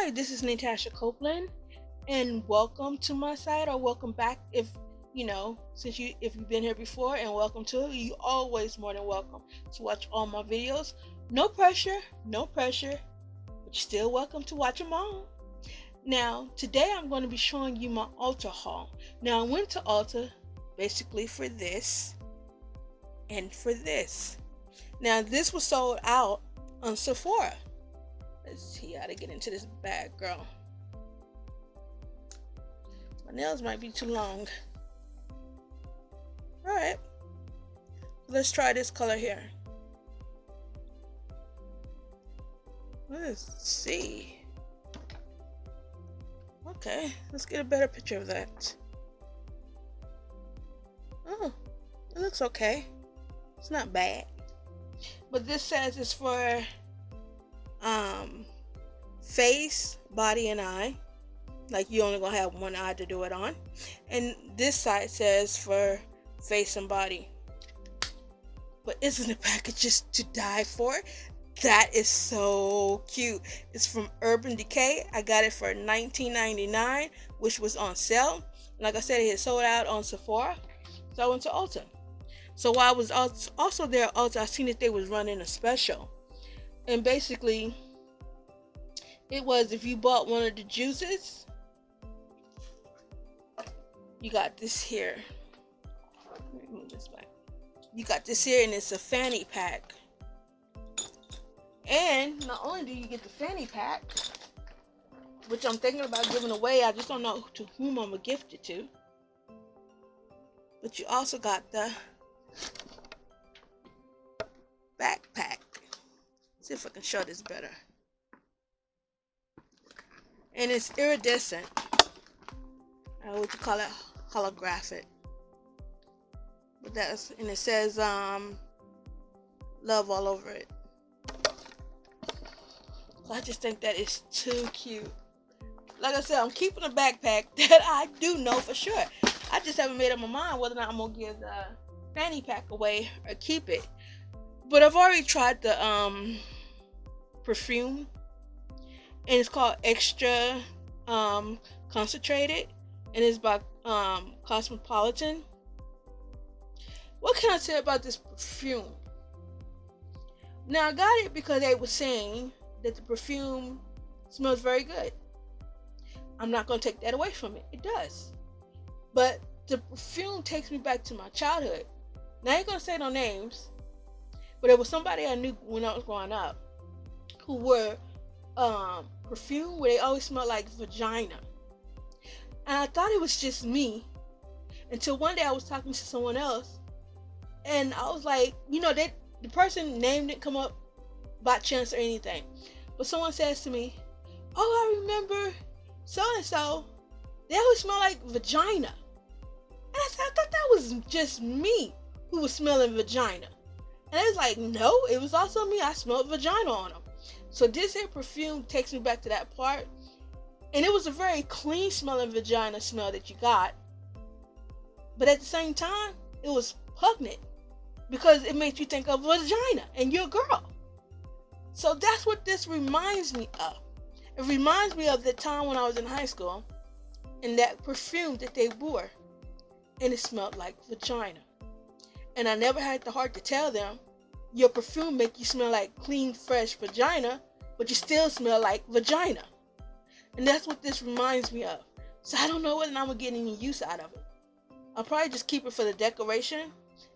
Hi, this is Natasha Copeland, and welcome to my site, or welcome back if if you've been here before, and welcome to it. You always more than welcome to watch all my videos. No pressure, no pressure, but you're still welcome to watch them all. Now, today I'm going to be showing you my Ulta haul. Now, I went to Ulta basically for this and for this. Now, this was sold out on Sephora. Let's see how to get into this bag, girl. My nails might be too long. Alright. Let's try this color here. Let's see. Okay, let's get a better picture of that. Oh, it looks okay. It's not bad. But this says it's for face, body, and eye. Like, you only gonna have one eye to do it on. And this side says for face and body. But isn't the package just to die for? That is so cute. It's from Urban Decay. I got it for $19.99, which was on sale. Like I said, it had sold out on Sephora, so I went to Ulta. So while I was also there at Ulta, I seen that they was running a special. And basically, it was if you bought one of the juices, you got this here. Let me move this back. You got this here, and it's a fanny pack. And not only do you get the fanny pack, which I'm thinking about giving away, I just don't know to whom I'm gonna gift it to. But you also got the backpack. See if I can show this better. And it's iridescent. What you call it? Holographic. But and it says love all over it. So I just think that is too cute. Like I said, I'm keeping a backpack that I do know for sure. I just haven't made up my mind whether or not I'm gonna give the fanny pack away or keep it. But I've already tried the perfume, and it's called Extra Concentrated, and it's by Cosmopolitan. What can I say about this perfume? Now, I got it because they were saying that the perfume smells very good. I'm not going to take that away from it. It does. But the perfume takes me back to my childhood. Now, I ain't going to say no names, but it was somebody I knew when I was growing up who wore perfume where they always smelled like vagina. And I thought it was just me until one day I was talking to someone else, and I was like, the person name didn't come up by chance or anything, but someone says to me, "Oh, I remember so and so. They always smell like vagina." And I said, I thought that was just me who was smelling vagina. And it was like, no, it was also me. I smelled vagina on them. So this here perfume takes me back to that part. And it was a very clean smelling vagina smell that you got. But at the same time, it was pungent because it makes you think of vagina and you're a girl. So that's what this reminds me of. It reminds me of the time when I was in high school and that perfume that they wore. And it smelled like vagina. And I never had the heart to tell them, your perfume make you smell like clean, fresh vagina, but you still smell like vagina. And that's what this reminds me of. So I don't know whether I'm going to get any use out of it. I'll probably just keep it for the decoration.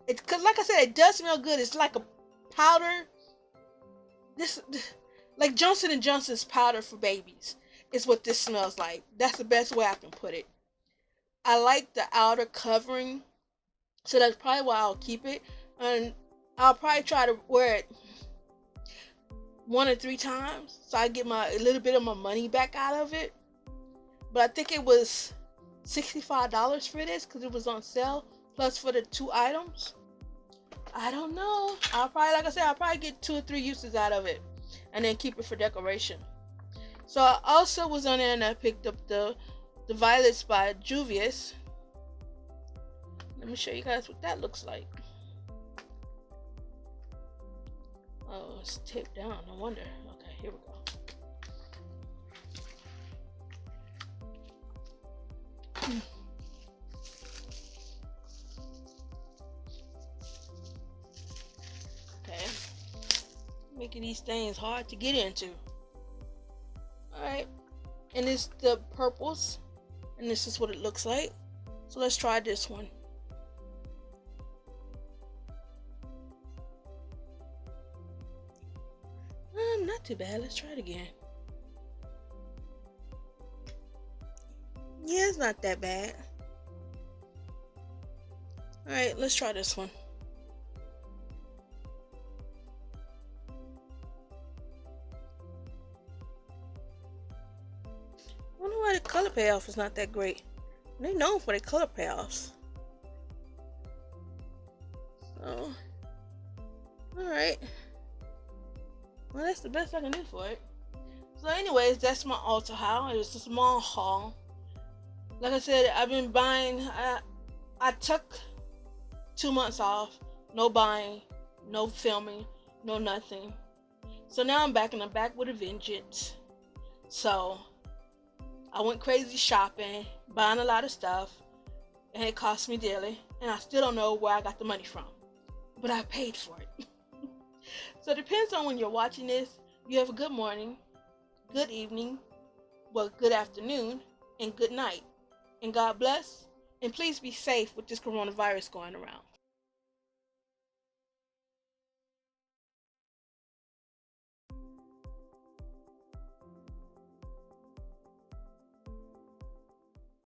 Because like I said, it does smell good. It's like a powder. Like Johnson & Johnson's powder for babies is what this smells like. That's the best way I can put it. I like the outer covering. So that's probably why I'll keep it. And I'll probably try to wear it 1 or 3 times, so I get a little bit of my money back out of it. But I think it was $65 for this because it was on sale, plus for the 2 items. I don't know. I'll probably get 2 or 3 uses out of it, and then keep it for decoration. So I also was on there and I picked up the Violets by Juvia. Let me show you guys what that looks like. Oh, it's taped down. No wonder. Okay, here we go. making these things hard to get into. Alright, and it's the purples, and this is what it looks like. So let's try this one. Not too bad. Let's try it again. Yeah, it's not that bad. Alright, let's try this one. I wonder why the color payoff is not that great. They're known for their color payoffs. So, alright. Well, that's the best I can do for it. So anyways, that's my Ulta haul. It was a small haul. Like I said, I've been buying. I took 2 months off. No buying, no filming, no nothing. So now I'm back, and I'm back with a vengeance. So I went crazy shopping, buying a lot of stuff, and it cost me dearly. And I still don't know where I got the money from, but I paid for it. So it depends on when you're watching this. You have a good morning, good evening, well, good afternoon, and good night. And God bless. And please be safe with this coronavirus going around.